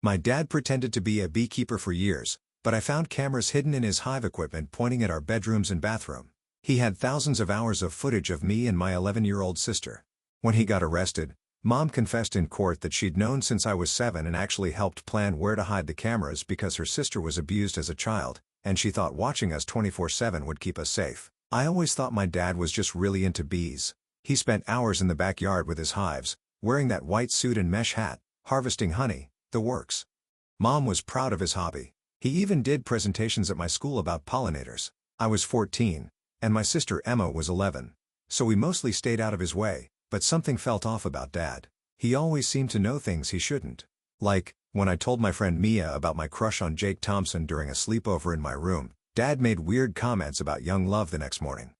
My dad pretended to be a beekeeper for years, but I found cameras hidden in his hive equipment pointing at our bedrooms and bathroom. He had thousands of hours of footage of me and my 11-year-old sister. When he got arrested, Mom confessed in court that she'd known since I was 7 and actually helped plan where to hide the cameras because her sister was abused as a child, and she thought watching us 24/7 would keep us safe. I always thought my dad was just really into bees. He spent hours in the backyard with his hives, wearing that white suit and mesh hat, harvesting honey, the works. Mom was proud of his hobby. He even did presentations at my school about pollinators. I was 14, and my sister Emma was 11. So we mostly stayed out of his way, but something felt off about Dad. He always seemed to know things he shouldn't. Like, when I told my friend Mia about my crush on Jake Thompson during a sleepover in my room, Dad made weird comments about young love the next morning.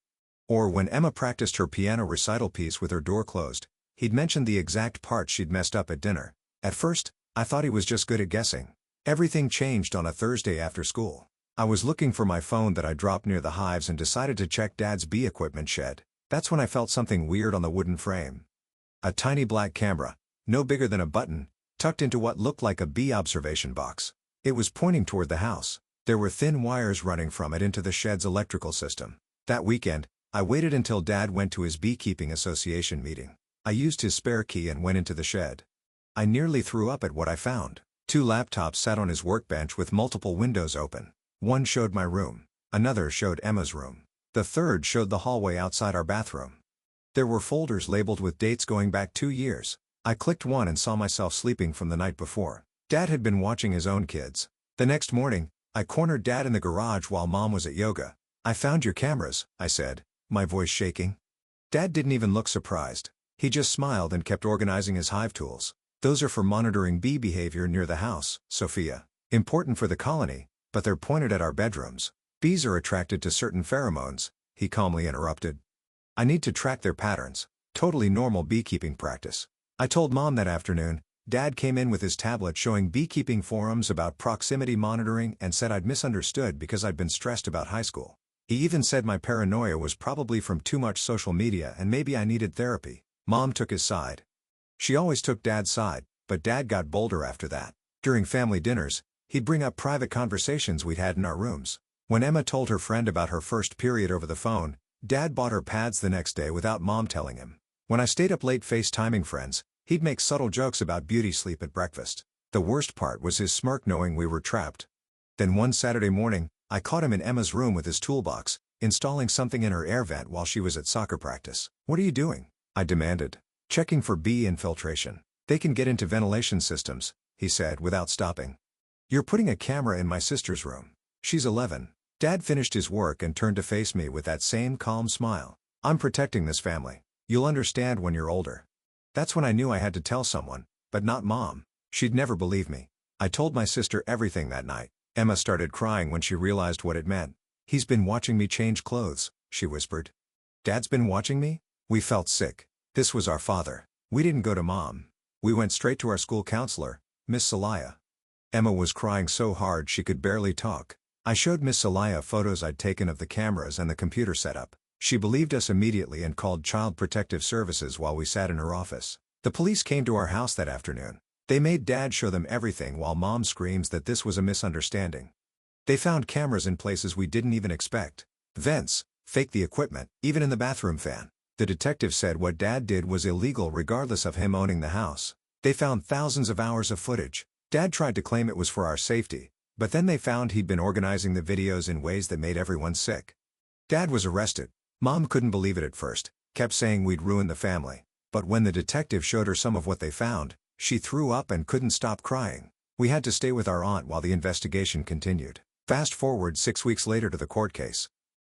Or when Emma practiced her piano recital piece with her door closed, he'd mentioned the exact part she'd messed up at dinner. At first, I thought he was just good at guessing. Everything changed on a Thursday after school. I was looking for my phone that I dropped near the hives and decided to check Dad's bee equipment shed. That's when I felt something weird on the wooden frame. A tiny black camera, no bigger than a button, tucked into what looked like a bee observation box. It was pointing toward the house. There were thin wires running from it into the shed's electrical system. That weekend, I waited until Dad went to his beekeeping association meeting. I used his spare key and went into the shed. I nearly threw up at what I found. 2 laptops sat on his workbench with multiple windows open. One showed my room. Another showed Emma's room. The third showed the hallway outside our bathroom. There were folders labeled with dates going back 2 years. I clicked one and saw myself sleeping from the night before. Dad had been watching his own kids. The next morning, I cornered Dad in the garage while Mom was at yoga. "I found your cameras," I said, my voice shaking. Dad didn't even look surprised. He just smiled and kept organizing his hive tools. "Those are for monitoring bee behavior near the house, Sophia. Important for the colony, but they're pointed at our bedrooms. Bees are attracted to certain pheromones," he calmly interrupted. "I need to track their patterns. Totally normal beekeeping practice." I told Mom that afternoon. Dad came in with his tablet showing beekeeping forums about proximity monitoring and said I'd misunderstood because I'd been stressed about high school. He even said my paranoia was probably from too much social media and maybe I needed therapy. Mom took his side. She always took Dad's side, but Dad got bolder after that. During family dinners, he'd bring up private conversations we'd had in our rooms. When Emma told her friend about her first period over the phone, Dad bought her pads the next day without Mom telling him. When I stayed up late FaceTiming friends, he'd make subtle jokes about beauty sleep at breakfast. The worst part was his smirk knowing we were trapped. Then one Saturday morning, I caught him in Emma's room with his toolbox, installing something in her air vent while she was at soccer practice. "What are you doing?" I demanded. "Checking for bee infiltration. They can get into ventilation systems," he said without stopping. "You're putting a camera in my sister's room. She's 11. Dad finished his work and turned to face me with that same calm smile. "I'm protecting this family. You'll understand when you're older." That's when I knew I had to tell someone, but not Mom. She'd never believe me. I told my sister everything that night. Emma started crying when she realized what it meant. "He's been watching me change clothes," she whispered. "Dad's been watching me?" We felt sick. This was our father. We didn't go to Mom. We went straight to our school counselor, Miss Celaya. Emma was crying so hard she could barely talk. I showed Miss Celaya photos I'd taken of the cameras and the computer setup. She believed us immediately and called Child Protective Services while we sat in her office. The police came to our house that afternoon. They made Dad show them everything while Mom screams that this was a misunderstanding. They found cameras in places we didn't even expect. Vents, faked the equipment, even in the bathroom fan. The detective said what Dad did was illegal regardless of him owning the house. They found thousands of hours of footage. Dad tried to claim it was for our safety, but then they found he'd been organizing the videos in ways that made everyone sick. Dad was arrested. Mom couldn't believe it at first, kept saying we'd ruined the family. But when the detective showed her some of what they found, she threw up and couldn't stop crying. We had to stay with our aunt while the investigation continued. Fast forward 6 weeks later to the court case.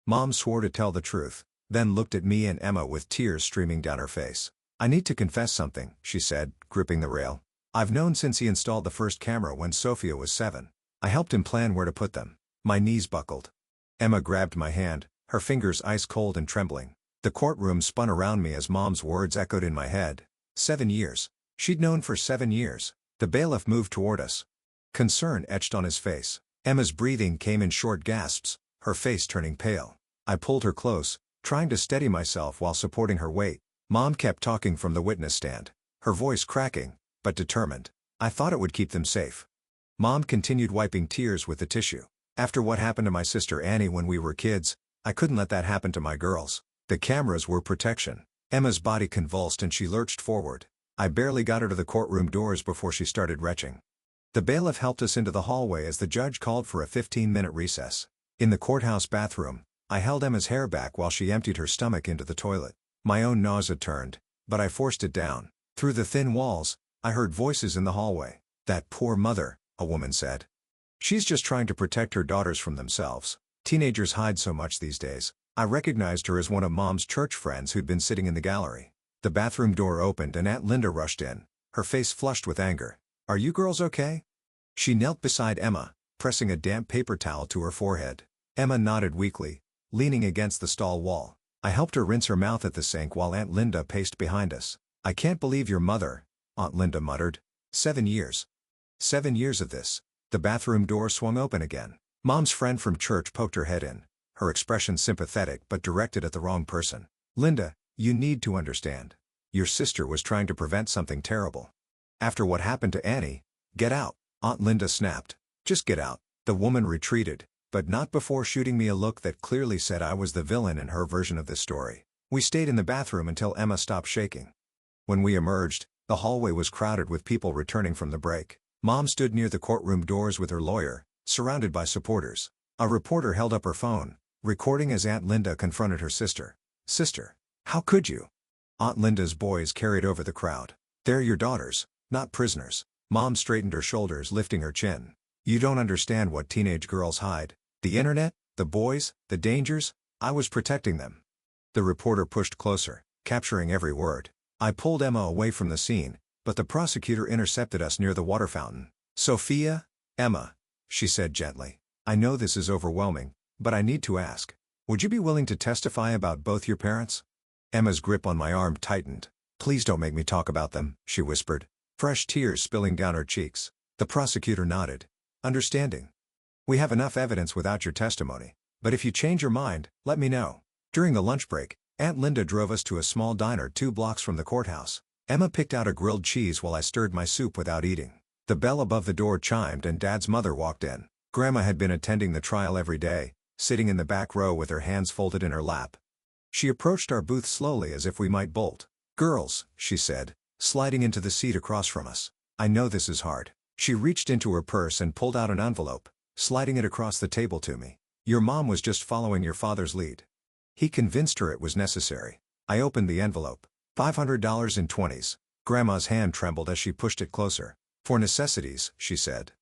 Mom swore to tell the truth, then looked at me and Emma with tears streaming down her face. "I need to confess something," she said, gripping the rail. "I've known since he installed the first camera when Sophia was 7. I helped him plan where to put them." My knees buckled. Emma grabbed my hand, her fingers ice cold and trembling. The courtroom spun around me as Mom's words echoed in my head. 7 years. She'd known for 7 years. The bailiff moved toward us. Concern etched on his face. Emma's breathing came in short gasps, her face turning pale. I pulled her close, trying to steady myself while supporting her weight. Mom kept talking from the witness stand, her voice cracking, but determined. "I thought it would keep them safe. Mom continued wiping tears with the tissue. After what happened to my sister Annie when we were kids, I couldn't let that happen to my girls. The cameras were protection. Emma's body convulsed and she lurched forward. I barely got her to the courtroom doors before she started retching. The bailiff helped us into the hallway as the judge called for a 15-minute recess. In the courthouse bathroom, I held Emma's hair back while she emptied her stomach into the toilet. My own nausea turned, but I forced it down. Through the thin walls, I heard voices in the hallway. "That poor mother," a woman said. "She's just trying to protect her daughters from themselves. Teenagers hide so much these days." I recognized her as one of Mom's church friends who'd been sitting in the gallery. The bathroom door opened and Aunt Linda rushed in, her face flushed with anger. "Are you girls okay?" She knelt beside Emma, pressing a damp paper towel to her forehead. Emma nodded weakly, leaning against the stall wall. I helped her rinse her mouth at the sink while Aunt Linda paced behind us. "I can't believe your mother," Aunt Linda muttered. 7 years. 7 years of this." The bathroom door swung open again. Mom's friend from church poked her head in, her expression sympathetic but directed at the wrong person. "Linda, you need to understand. Your sister was trying to prevent something terrible. After what happened to Annie, get out," Aunt Linda snapped. "Just get out." The woman retreated, but not before shooting me a look that clearly said I was the villain in her version of this story. We stayed in the bathroom until Emma stopped shaking. When we emerged, the hallway was crowded with people returning from the break. Mom stood near the courtroom doors with her lawyer, surrounded by supporters. A reporter held up her phone, recording as Aunt Linda confronted her sister. "Sister, how could you?" Aunt Linda's boys carried over the crowd. "They're your daughters, not prisoners." Mom straightened her shoulders, lifting her chin. "You don't understand what teenage girls hide. The internet, the boys, the dangers. I was protecting them." The reporter pushed closer, capturing every word. I pulled Emma away from the scene, but the prosecutor intercepted us near the water fountain. "Sophia, Emma," she said gently. "I know this is overwhelming, but I need to ask. Would you be willing to testify about both your parents?" Emma's grip on my arm tightened. "Please don't make me talk about them," she whispered, fresh tears spilling down her cheeks. The prosecutor nodded, understanding. "We have enough evidence without your testimony, but if you change your mind, let me know." During the lunch break, Aunt Linda drove us to a small diner 2 blocks from the courthouse. Emma picked out a grilled cheese while I stirred my soup without eating. The bell above the door chimed and Dad's mother walked in. Grandma had been attending the trial every day, sitting in the back row with her hands folded in her lap. She approached our booth slowly as if we might bolt. "Girls," she said, sliding into the seat across from us. "I know this is hard." She reached into her purse and pulled out an envelope, sliding it across the table to me. "Your mom was just following your father's lead. He convinced her it was necessary." I opened the envelope. $500 in 20s. Grandma's hand trembled as she pushed it closer. "For necessities," she said.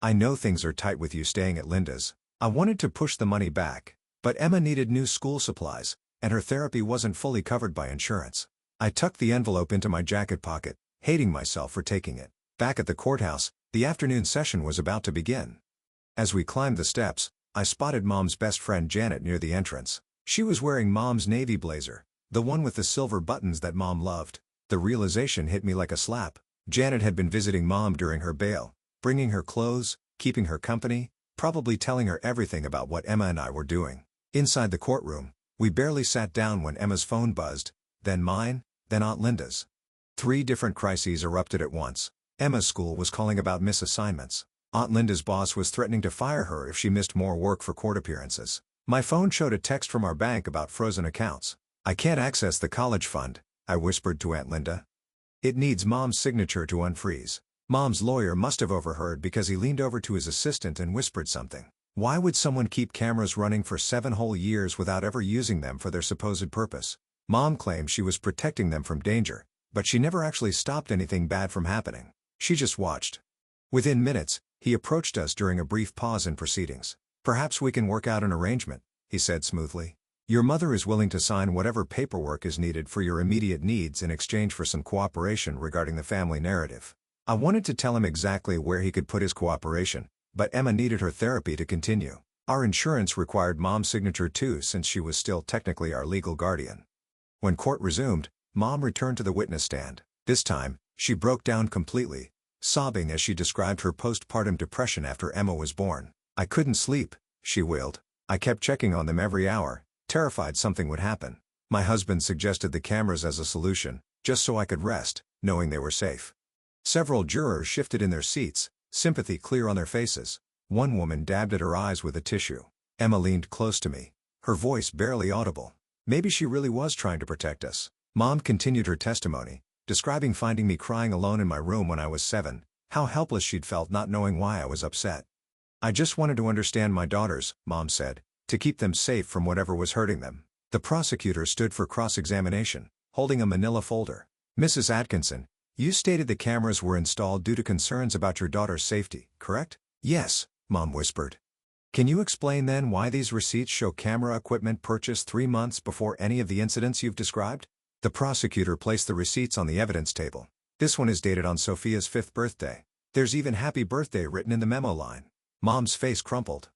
"I know things are tight with you staying at Linda's." I wanted to push the money back, but Emma needed new school supplies, and her therapy wasn't fully covered by insurance. I tucked the envelope into my jacket pocket, hating myself for taking it. Back at the courthouse, the afternoon session was about to begin. As we climbed the steps, I spotted Mom's best friend Janet near the entrance. She was wearing Mom's navy blazer, the one with the silver buttons that Mom loved. The realization hit me like a slap. Janet had been visiting Mom during her bail, bringing her clothes, keeping her company, probably telling her everything about what Emma and I were doing. Inside the courtroom, we barely sat down when Emma's phone buzzed, then mine, then Aunt Linda's. 3 different crises erupted at once. Emma's school was calling about misassignments. Aunt Linda's boss was threatening to fire her if she missed more work for court appearances. My phone showed a text from our bank about frozen accounts. "I can't access the college fund," I whispered to Aunt Linda. "It needs Mom's signature to unfreeze." Mom's lawyer must have overheard because he leaned over to his assistant and whispered something. Why would someone keep cameras running for 7 whole years without ever using them for their supposed purpose? Mom claimed she was protecting them from danger, but she never actually stopped anything bad from happening. She just watched. Within minutes, he approached us during a brief pause in proceedings. "Perhaps we can work out an arrangement," he said smoothly. "Your mother is willing to sign whatever paperwork is needed for your immediate needs in exchange for some cooperation regarding the family narrative." I wanted to tell him exactly where he could put his cooperation, but Emma needed her therapy to continue. Our insurance required Mom's signature too since she was still technically our legal guardian. When court resumed, Mom returned to the witness stand. This time, she broke down completely, sobbing as she described her postpartum depression after Emma was born. "I couldn't sleep," she wailed. "I kept checking on them every hour, terrified something would happen. My husband suggested the cameras as a solution, just so I could rest, knowing they were safe." Several jurors shifted in their seats, sympathy clear on their faces. One woman dabbed at her eyes with a tissue. Emma leaned close to me, her voice barely audible. Maybe she really was trying to protect us. Mom continued her testimony, describing finding me crying alone in my room when I was 7, how helpless she'd felt not knowing why I was upset. I just wanted to understand my daughters, Mom said, to keep them safe from whatever was hurting them. The prosecutor stood for cross-examination, holding a manila folder. Mrs. Atkinson, you stated the cameras were installed due to concerns about your daughter's safety, correct? Yes, Mom whispered. Can you explain then why these receipts show camera equipment purchased 3 months before any of the incidents you've described? The prosecutor placed the receipts on the evidence table. This one is dated on Sophia's 5th birthday. There's even happy birthday written in the memo line. Mom's face crumpled.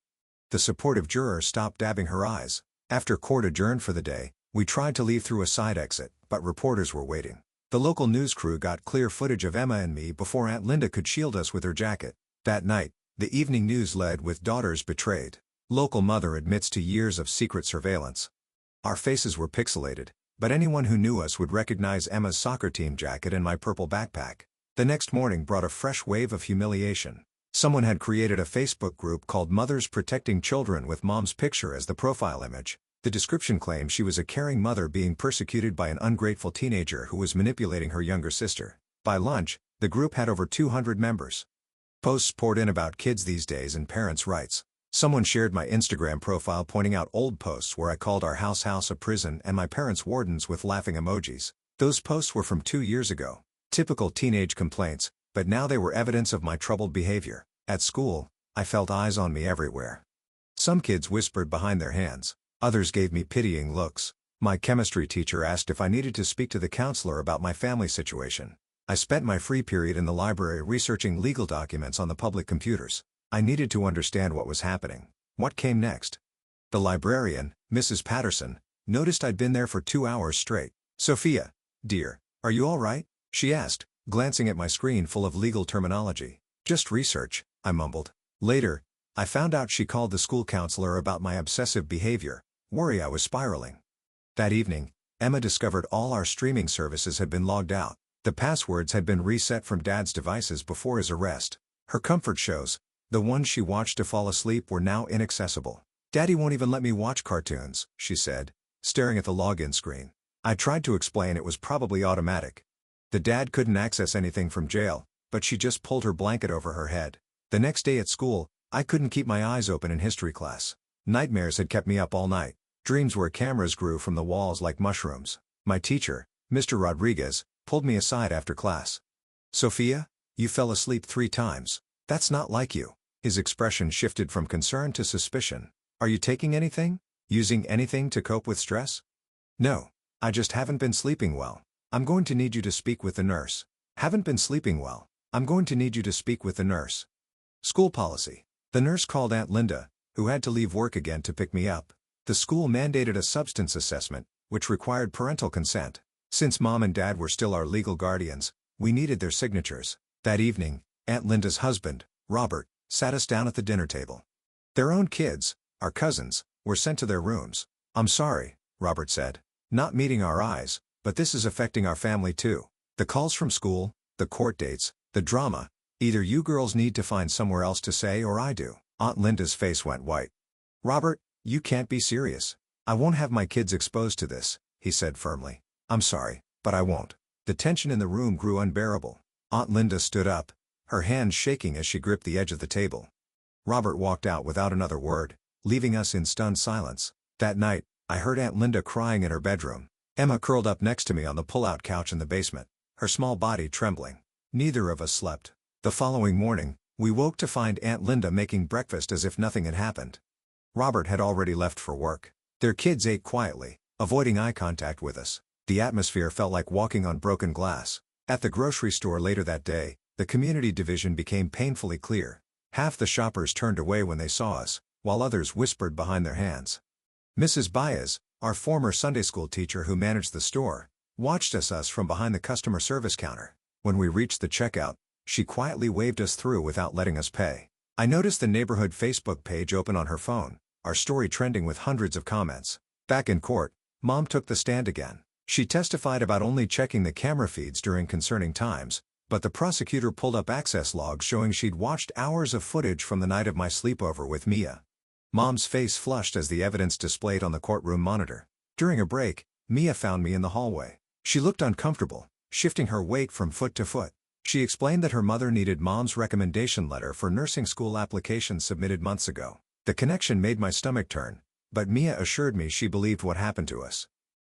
The supportive juror stopped dabbing her eyes. After court adjourned for the day, we tried to leave through a side exit, but reporters were waiting. The local news crew got clear footage of Emma and me before Aunt Linda could shield us with her jacket. That night, the evening news led with daughters betrayed. Local mother admits to years of secret surveillance. Our faces were pixelated, but anyone who knew us would recognize Emma's soccer team jacket and my purple backpack. The next morning brought a fresh wave of humiliation. Someone had created a Facebook group called Mothers Protecting Children with Mom's picture as the profile image. The description claimed she was a caring mother being persecuted by an ungrateful teenager who was manipulating her younger sister. By lunch, the group had over 200 members. Posts poured in about kids these days and parents' rights. Someone shared my Instagram profile pointing out old posts where I called our house a prison and my parents wardens with laughing emojis. Those posts were from 2 years ago. Typical teenage complaints, but now they were evidence of my troubled behavior. At school, I felt eyes on me everywhere. Some kids whispered behind their hands. Others gave me pitying looks. My chemistry teacher asked if I needed to speak to the counselor about my family situation. I spent my free period in the library researching legal documents on the public computers. I needed to understand what was happening. What came next? The librarian, Mrs. Patterson, noticed I'd been there for 2 hours straight. Sophia, dear, are you all right? She asked, glancing at my screen full of legal terminology. Just research, I mumbled. Later, I found out she called the school counselor about my obsessive behavior, worry I was spiraling. That evening, Emma discovered all our streaming services had been logged out. The passwords had been reset from Dad's devices before his arrest. Her comfort shows, the ones she watched to fall asleep, were now inaccessible. Daddy won't even let me watch cartoons, she said, staring at the login screen. I tried to explain it was probably automatic. The dad couldn't access anything from jail, but she just pulled her blanket over her head. The next day at school, I couldn't keep my eyes open in history class. Nightmares had kept me up all night. Dreams where cameras grew from the walls like mushrooms. My teacher, Mr. Rodriguez, pulled me aside after class. Sophia, you fell asleep 3 times. That's not like you. His expression shifted from concern to suspicion. Are you taking anything? Using anything to cope with stress? No, I just haven't been sleeping well. I'm going to need you to speak with the nurse. Haven't been sleeping well. I'm going to need you to speak with the nurse. School policy. The nurse called Aunt Linda, who had to leave work again to pick me up. The school mandated a substance assessment, which required parental consent. Since Mom and Dad were still our legal guardians, we needed their signatures. That evening, Aunt Linda's husband, Robert, sat us down at the dinner table. Their own kids, our cousins, were sent to their rooms. I'm sorry, Robert said. Not meeting our eyes, but this is affecting our family too. The calls from school, the court dates, the drama. Either you girls need to find somewhere else to say or I do. Aunt Linda's face went white. Robert, you can't be serious. I won't have my kids exposed to this, he said firmly. I'm sorry, but I won't. The tension in the room grew unbearable. Aunt Linda stood up, her hands shaking as she gripped the edge of the table. Robert walked out without another word, leaving us in stunned silence. That night, I heard Aunt Linda crying in her bedroom. Emma curled up next to me on the pull-out couch in the basement, her small body trembling. Neither of us slept. The following morning, we woke to find Aunt Linda making breakfast as if nothing had happened. Robert had already left for work. Their kids ate quietly, avoiding eye contact with us. The atmosphere felt like walking on broken glass. At the grocery store later that day, the community division became painfully clear. Half the shoppers turned away when they saw us, while others whispered behind their hands. Mrs. Baez, our former Sunday school teacher who managed the store, watched us from behind the customer service counter. When we reached the checkout, she quietly waved us through without letting us pay. I noticed the neighborhood Facebook page open on her phone, our story trending with hundreds of comments. Back in court, Mom took the stand again. She testified about only checking the camera feeds during concerning times, But the prosecutor pulled up access logs showing she'd watched hours of footage from the night of my sleepover with Mia. Mom's face flushed as the evidence displayed on the courtroom monitor. During a break, Mia found me in the hallway. She looked uncomfortable, shifting her weight from foot to foot. She explained that her mother needed Mom's recommendation letter for nursing school applications submitted months ago. The connection made my stomach turn, but Mia assured me she believed what happened to us.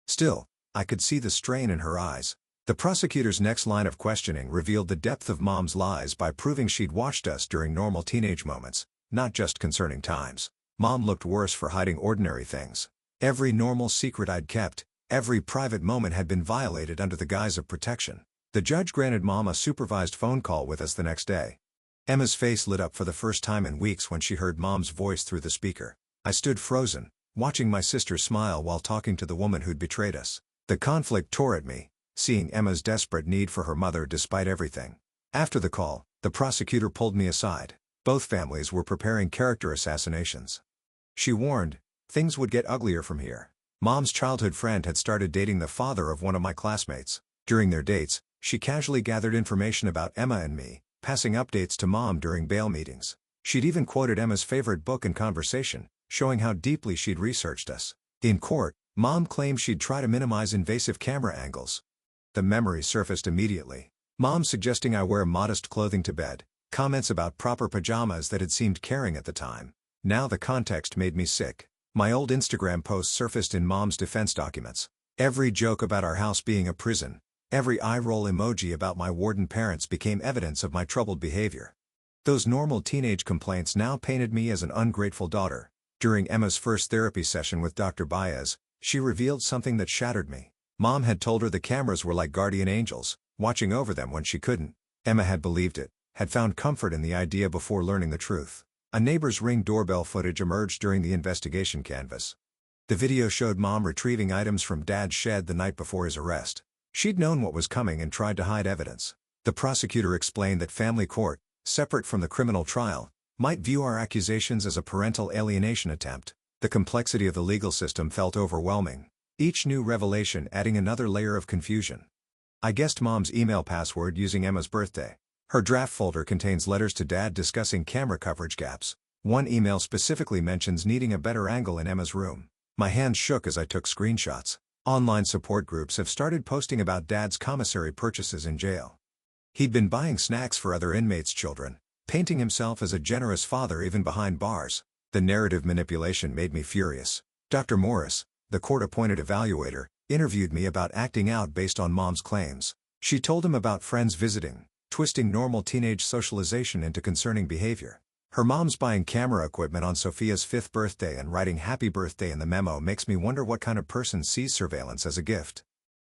Still, I could see the strain in her eyes. The prosecutor's next line of questioning revealed the depth of Mom's lies by proving she'd watched us during normal teenage moments, not just concerning times. Mom looked worse for hiding ordinary things. Every normal secret I'd kept, every private moment had been violated under the guise of protection. The judge granted Mom a supervised phone call with us the next day. Emma's face lit up for the first time in weeks when she heard Mom's voice through the speaker. I stood frozen, watching my sister smile while talking to the woman who'd betrayed us. The conflict tore at me, seeing Emma's desperate need for her mother despite everything. After the call, the prosecutor pulled me aside. Both families were preparing character assassinations. She warned, things would get uglier from here. Mom's childhood friend had started dating the father of one of my classmates. During their dates, she casually gathered information about Emma and me, passing updates to Mom during bail meetings. She'd even quoted Emma's favorite book in conversation, showing how deeply she'd researched us. In court, Mom claimed she'd try to minimize invasive camera angles. The memory surfaced immediately. Mom suggesting I wear modest clothing to bed, comments about proper pajamas that had seemed caring at the time. Now the context made me sick. My old Instagram posts surfaced in Mom's defense documents. Every joke about our house being a prison, every eye-roll emoji about my warden parents became evidence of my troubled behavior. Those normal teenage complaints now painted me as an ungrateful daughter. During Emma's first therapy session with Dr. Baez, she revealed something that shattered me. Mom had told her the cameras were like guardian angels, watching over them when she couldn't. Emma had believed it, had found comfort in the idea before learning the truth. A neighbor's Ring doorbell footage emerged during the investigation canvas. The video showed Mom retrieving items from Dad's shed the night before his arrest. She'd known what was coming and tried to hide evidence. The prosecutor explained that family court, separate from the criminal trial, might view our accusations as a parental alienation attempt. The complexity of the legal system felt overwhelming, each new revelation adding another layer of confusion. I guessed Mom's email password using Emma's birthday. Her draft folder contains letters to Dad discussing camera coverage gaps. One email specifically mentions needing a better angle in Emma's room. My hands shook as I took screenshots. Online support groups have started posting about Dad's commissary purchases in jail. He'd been buying snacks for other inmates' children, painting himself as a generous father even behind bars. The narrative manipulation made me furious. Dr. Morris, the court-appointed evaluator, interviewed me about acting out based on Mom's claims. She told him about friends visiting, twisting normal teenage socialization into concerning behavior. Her mom's buying camera equipment on Sophia's 5th birthday and writing happy birthday in the memo makes me wonder what kind of person sees surveillance as a gift.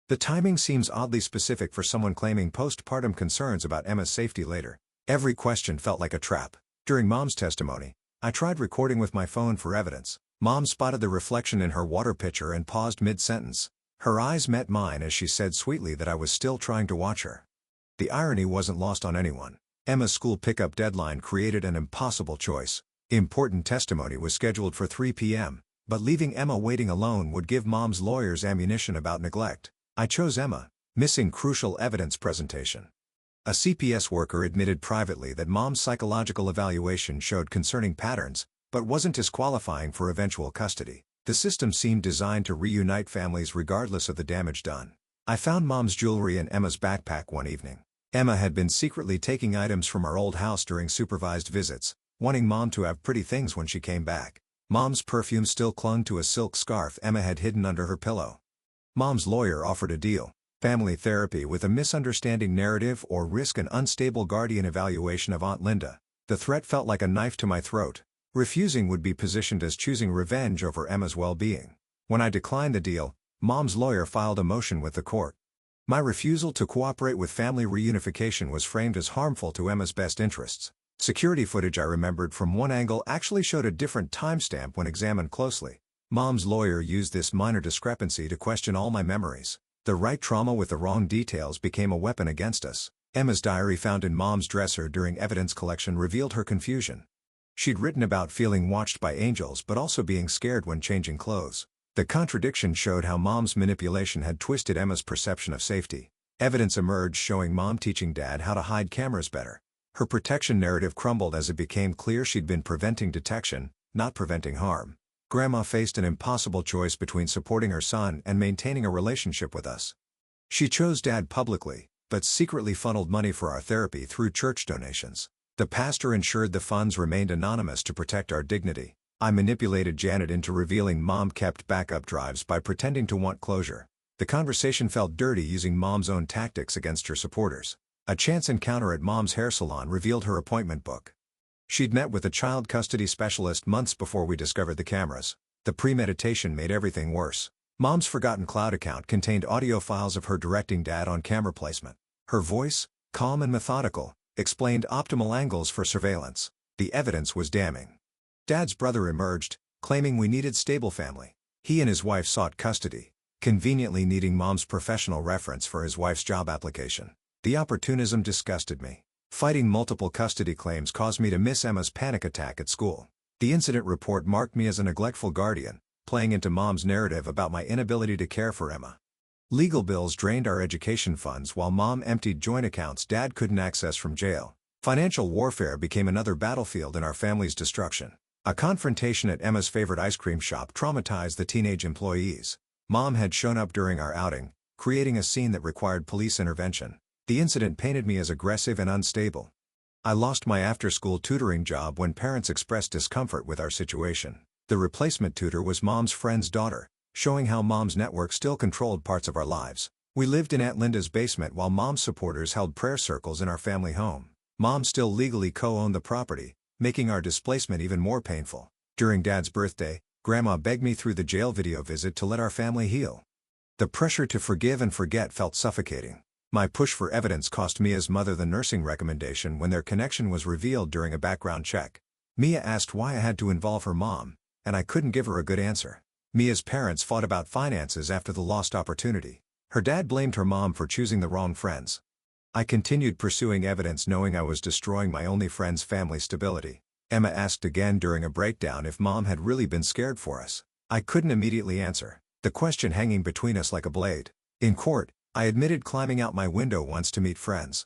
The timing seems oddly specific for someone claiming postpartum concerns about Emma's safety later. Every question felt like a trap. During Mom's testimony, I tried recording with my phone for evidence. Mom spotted the reflection in her water pitcher and paused mid-sentence. Her eyes met mine as she said sweetly that I was still trying to watch her. The irony wasn't lost on anyone. Emma's school pickup deadline created an impossible choice. Important testimony was scheduled for 3 p.m., but leaving Emma waiting alone would give Mom's lawyers ammunition about neglect. I chose Emma, missing crucial evidence presentation. A CPS worker admitted privately that Mom's psychological evaluation showed concerning patterns, but wasn't disqualifying for eventual custody. The system seemed designed to reunite families regardless of the damage done. I found Mom's jewelry in Emma's backpack one evening. Emma had been secretly taking items from our old house during supervised visits, wanting Mom to have pretty things when she came back. Mom's perfume still clung to a silk scarf Emma had hidden under her pillow. Mom's lawyer offered a deal: family therapy with a misunderstanding narrative or risk an unstable guardian evaluation of Aunt Linda. The threat felt like a knife to my throat. Refusing would be positioned as choosing revenge over Emma's well-being. When I declined the deal, Mom's lawyer filed a motion with the court. My refusal to cooperate with family reunification was framed as harmful to Emma's best interests. Security footage I remembered from one angle actually showed a different timestamp when examined closely. Mom's lawyer used this minor discrepancy to question all my memories. The right trauma with the wrong details became a weapon against us. Emma's diary found in Mom's dresser during evidence collection revealed her confusion. She'd written about feeling watched by angels but also being scared when changing clothes. The contradiction showed how Mom's manipulation had twisted Emma's perception of safety. Evidence emerged showing mom teaching dad how to hide cameras better. Her protection narrative crumbled as it became clear she'd been preventing detection, not preventing harm. Grandma faced an impossible choice between supporting her son and maintaining a relationship with us. She chose dad publicly, but secretly funneled money for our therapy through church donations. The pastor ensured the funds remained anonymous to protect our dignity. I manipulated Janet into revealing mom kept backup drives by pretending to want closure. The conversation felt dirty using mom's own tactics against her supporters. A chance encounter at mom's hair salon revealed her appointment book. She'd met with a child custody specialist months before we discovered the cameras. The premeditation made everything worse. Mom's forgotten cloud account contained audio files of her directing dad on camera placement. Her voice, calm and methodical, explained optimal angles for surveillance. The evidence was damning. Dad's brother emerged, claiming we needed stable family. He and his wife sought custody, conveniently needing mom's professional reference for his wife's job application. The opportunism disgusted me. Fighting multiple custody claims caused me to miss Emma's panic attack at school. The incident report marked me as a neglectful guardian, playing into mom's narrative about my inability to care for Emma. Legal bills drained our education funds while mom emptied joint accounts dad couldn't access from jail. Financial warfare became another battlefield in our family's destruction. A confrontation at Emma's favorite ice cream shop traumatized the teenage employees. Mom had shown up during our outing, creating a scene that required police intervention. The incident painted me as aggressive and unstable. I lost my after-school tutoring job when parents expressed discomfort with our situation. The replacement tutor was mom's friend's daughter, showing how mom's network still controlled parts of our lives. We lived in Aunt Linda's basement while mom's supporters held prayer circles in our family home. Mom still legally co-owned the property, making our displacement even more painful. During Dad's birthday, Grandma begged me through the jail video visit to let our family heal. The pressure to forgive and forget felt suffocating. My push for evidence cost Mia's mother the nursing recommendation when their connection was revealed during a background check. Mia asked why I had to involve her mom, and I couldn't give her a good answer. Mia's parents fought about finances after the lost opportunity. Her dad blamed her mom for choosing the wrong friends. I continued pursuing evidence knowing I was destroying my only friend's family stability. Emma asked again during a breakdown if mom had really been scared for us. I couldn't immediately answer, the question hanging between us like a blade. In court, I admitted climbing out my window once to meet friends.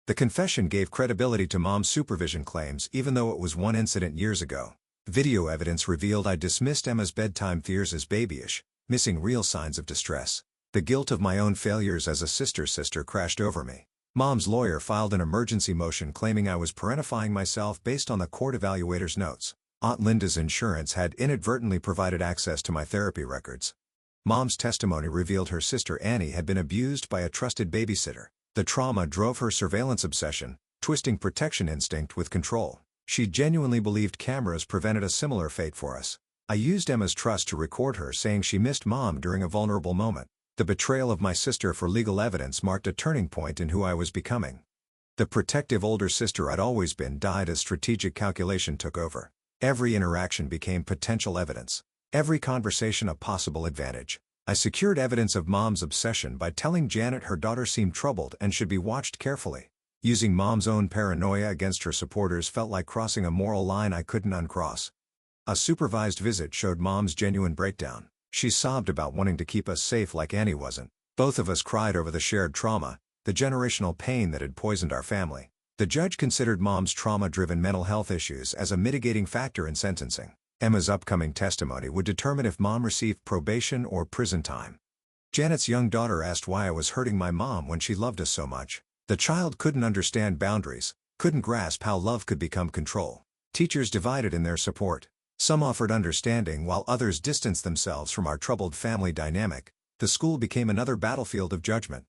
The confession gave credibility to mom's supervision claims even though it was one incident years ago. Video evidence revealed I dismissed Emma's bedtime fears as babyish, missing real signs of distress. The guilt of my own failures as a sister crashed over me. Mom's lawyer filed an emergency motion claiming I was parentifying myself based on the court evaluator's notes. Aunt Linda's insurance had inadvertently provided access to my therapy records. Mom's testimony revealed her sister Annie had been abused by a trusted babysitter. The trauma drove her surveillance obsession, twisting protection instinct with control. She genuinely believed cameras prevented a similar fate for us. I used Emma's trust to record her saying she missed mom during a vulnerable moment. The betrayal of my sister for legal evidence marked a turning point in who I was becoming. The protective older sister I'd always been died as strategic calculation took over. Every interaction became potential evidence. Every conversation a possible advantage. I secured evidence of mom's obsession by telling Janet her daughter seemed troubled and should be watched carefully. Using mom's own paranoia against her supporters felt like crossing a moral line I couldn't uncross. A supervised visit showed mom's genuine breakdown. She sobbed about wanting to keep us safe like Annie wasn't. Both of us cried over the shared trauma, the generational pain that had poisoned our family. The judge considered mom's trauma-driven mental health issues as a mitigating factor in sentencing. Emma's upcoming testimony would determine if mom received probation or prison time. Janet's young daughter asked why I was hurting my mom when she loved us so much. The child couldn't understand boundaries, couldn't grasp how love could become control. Teachers divided in their support. Some offered understanding while others distanced themselves from our troubled family dynamic. The school became another battlefield of judgment.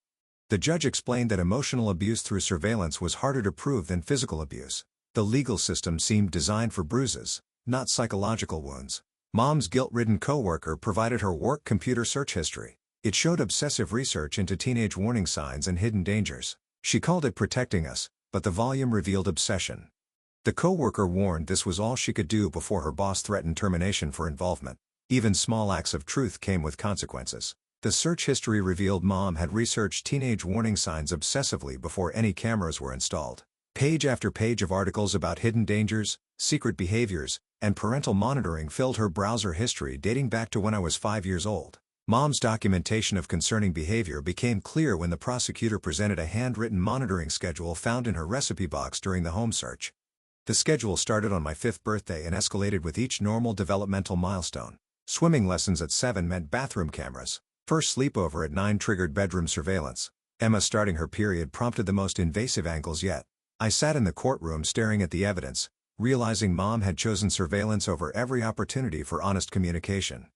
The judge explained that emotional abuse through surveillance was harder to prove than physical abuse. The legal system seemed designed for bruises, not psychological wounds. Mom's guilt-ridden coworker provided her work computer search history. It showed obsessive research into teenage warning signs and hidden dangers. She called it protecting us, but the volume revealed obsession. The coworker warned this was all she could do before her boss threatened termination for involvement. Even small acts of truth came with consequences. The search history revealed mom had researched teenage warning signs obsessively before any cameras were installed. Page after page of articles about hidden dangers, secret behaviors, and parental monitoring filled her browser history dating back to when I was 5 years old. Mom's documentation of concerning behavior became clear when the prosecutor presented a handwritten monitoring schedule found in her recipe box during the home search. The schedule started on my 5th birthday and escalated with each normal developmental milestone. Swimming lessons at 7 meant bathroom cameras. First sleepover at 9 triggered bedroom surveillance. Emma starting her period prompted the most invasive angles yet. I sat in the courtroom staring at the evidence, realizing Mom had chosen surveillance over every opportunity for honest communication.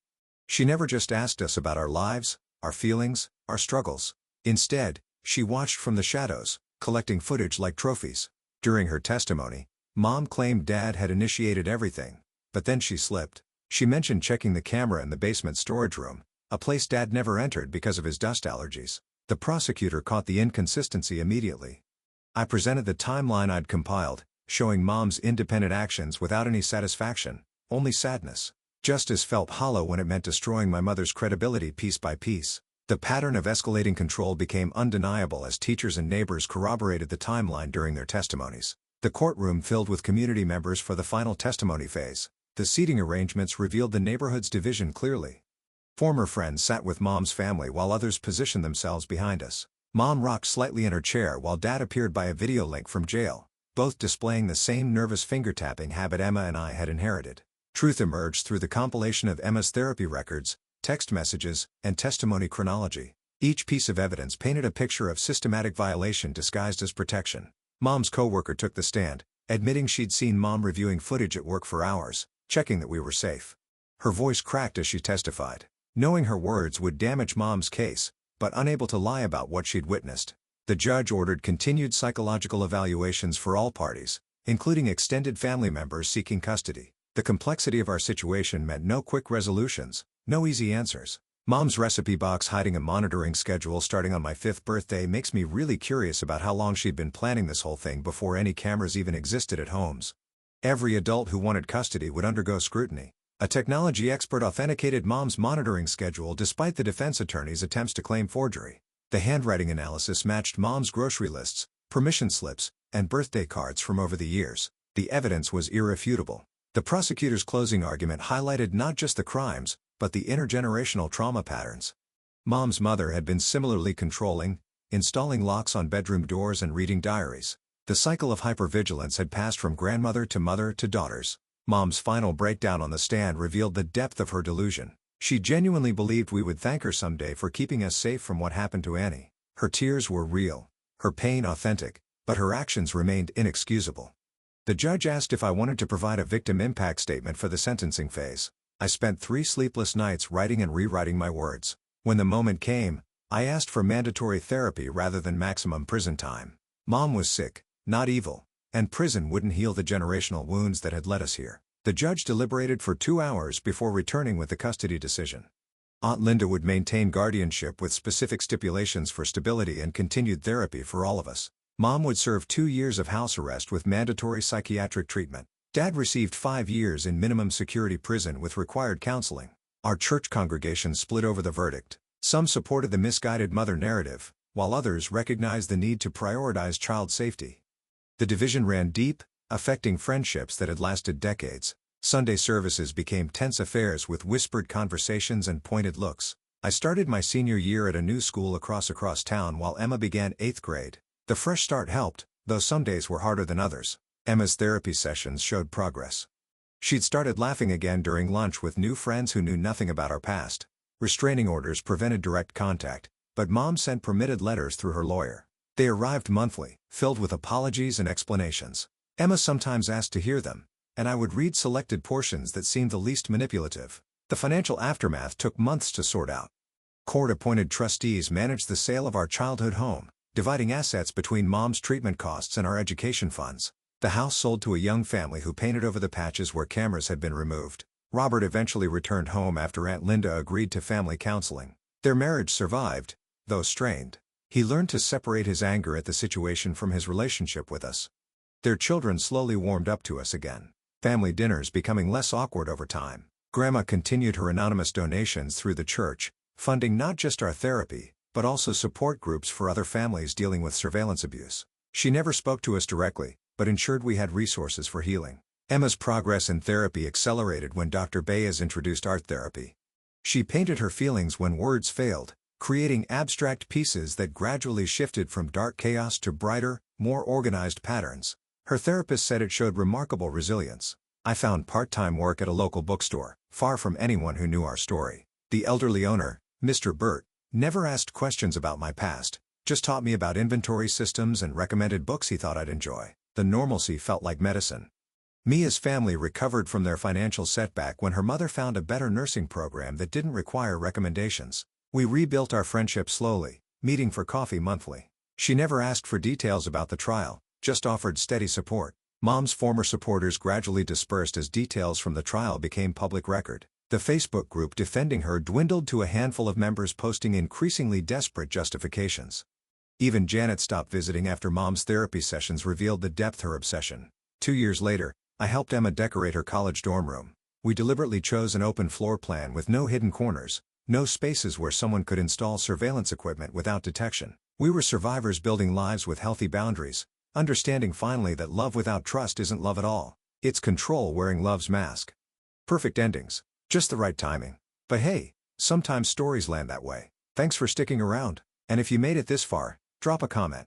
She never just asked us about our lives, our feelings, our struggles. Instead, she watched from the shadows, collecting footage like trophies. During her testimony, Mom claimed Dad had initiated everything, but then she slipped. She mentioned checking the camera in the basement storage room, a place Dad never entered because of his dust allergies. The prosecutor caught the inconsistency immediately. I presented the timeline I'd compiled, showing Mom's independent actions without any satisfaction, only sadness. Justice felt hollow when it meant destroying my mother's credibility piece by piece. The pattern of escalating control became undeniable as teachers and neighbors corroborated the timeline during their testimonies. The courtroom filled with community members for the final testimony phase. The seating arrangements revealed the neighborhood's division clearly. Former friends sat with Mom's family while others positioned themselves behind us. Mom rocked slightly in her chair while Dad appeared by a video link from jail, both displaying the same nervous finger-tapping habit Emma and I had inherited. Truth emerged through the compilation of Emma's therapy records, text messages, and testimony chronology. Each piece of evidence painted a picture of systematic violation disguised as protection. Mom's coworker took the stand, admitting she'd seen Mom reviewing footage at work for hours, checking that we were safe. Her voice cracked as she testified, knowing her words would damage Mom's case, but unable to lie about what she'd witnessed. The judge ordered continued psychological evaluations for all parties, including extended family members seeking custody. The complexity of our situation meant no quick resolutions, no easy answers. Mom's recipe box hiding a monitoring schedule starting on my 5th birthday makes me really curious about how long she'd been planning this whole thing before any cameras even existed at homes. Every adult who wanted custody would undergo scrutiny. A technology expert authenticated Mom's monitoring schedule despite the defense attorney's attempts to claim forgery. The handwriting analysis matched Mom's grocery lists, permission slips, and birthday cards from over the years. The evidence was irrefutable. The prosecutor's closing argument highlighted not just the crimes, but the intergenerational trauma patterns. Mom's mother had been similarly controlling, installing locks on bedroom doors and reading diaries. The cycle of hypervigilance had passed from grandmother to mother to daughters. Mom's final breakdown on the stand revealed the depth of her delusion. She genuinely believed we would thank her someday for keeping us safe from what happened to Annie. Her tears were real, her pain authentic, but her actions remained inexcusable. The judge asked if I wanted to provide a victim impact statement for the sentencing phase. I spent 3 sleepless nights writing and rewriting my words. When the moment came, I asked for mandatory therapy rather than maximum prison time. Mom was sick, not evil, and prison wouldn't heal the generational wounds that had led us here. The judge deliberated for 2 hours before returning with the custody decision. Aunt Linda would maintain guardianship with specific stipulations for stability and continued therapy for all of us. Mom would serve 2 years of house arrest with mandatory psychiatric treatment. Dad received 5 years in minimum security prison with required counseling. Our church congregation split over the verdict. Some supported the misguided mother narrative, while others recognized the need to prioritize child safety. The division ran deep, affecting friendships that had lasted decades. Sunday services became tense affairs with whispered conversations and pointed looks. I started my senior year at a new school across town while Emma began 8th grade. The fresh start helped, though some days were harder than others. Emma's therapy sessions showed progress. She'd started laughing again during lunch with new friends who knew nothing about our past. Restraining orders prevented direct contact, but Mom sent permitted letters through her lawyer. They arrived monthly, filled with apologies and explanations. Emma sometimes asked to hear them, and I would read selected portions that seemed the least manipulative. The financial aftermath took months to sort out. Court-appointed trustees managed the sale of our childhood home, dividing assets between Mom's treatment costs and our education funds. The house sold to a young family who painted over the patches where cameras had been removed. Robert eventually returned home after Aunt Linda agreed to family counseling. Their marriage survived, though strained. He learned to separate his anger at the situation from his relationship with us. Their children slowly warmed up to us again. Family dinners becoming less awkward over time. Grandma continued her anonymous donations through the church, funding not just our therapy, but also support groups for other families dealing with surveillance abuse. She never spoke to us directly, but ensured we had resources for healing. Emma's progress in therapy accelerated when Dr. Baez introduced art therapy. She painted her feelings when words failed, creating abstract pieces that gradually shifted from dark chaos to brighter, more organized patterns. Her therapist said it showed remarkable resilience. I found part-time work at a local bookstore, far from anyone who knew our story. The elderly owner, Mr. Burt, never asked questions about my past, just taught me about inventory systems and recommended books he thought I'd enjoy. The normalcy felt like medicine. Mia's family recovered from their financial setback when her mother found a better nursing program that didn't require recommendations. We rebuilt our friendship slowly, meeting for coffee monthly. She never asked for details about the trial, just offered steady support. Mom's former supporters gradually dispersed as details from the trial became public record. The Facebook group defending her dwindled to a handful of members posting increasingly desperate justifications. Even Janet stopped visiting after Mom's therapy sessions revealed the depth of her obsession. 2 years later, I helped Emma decorate her college dorm room. We deliberately chose an open floor plan with no hidden corners, no spaces where someone could install surveillance equipment without detection. We were survivors building lives with healthy boundaries, understanding finally that love without trust isn't love at all. It's control wearing love's mask. Perfect endings. Just the right timing. But hey, sometimes stories land that way. Thanks for sticking around. And if you made it this far, drop a comment.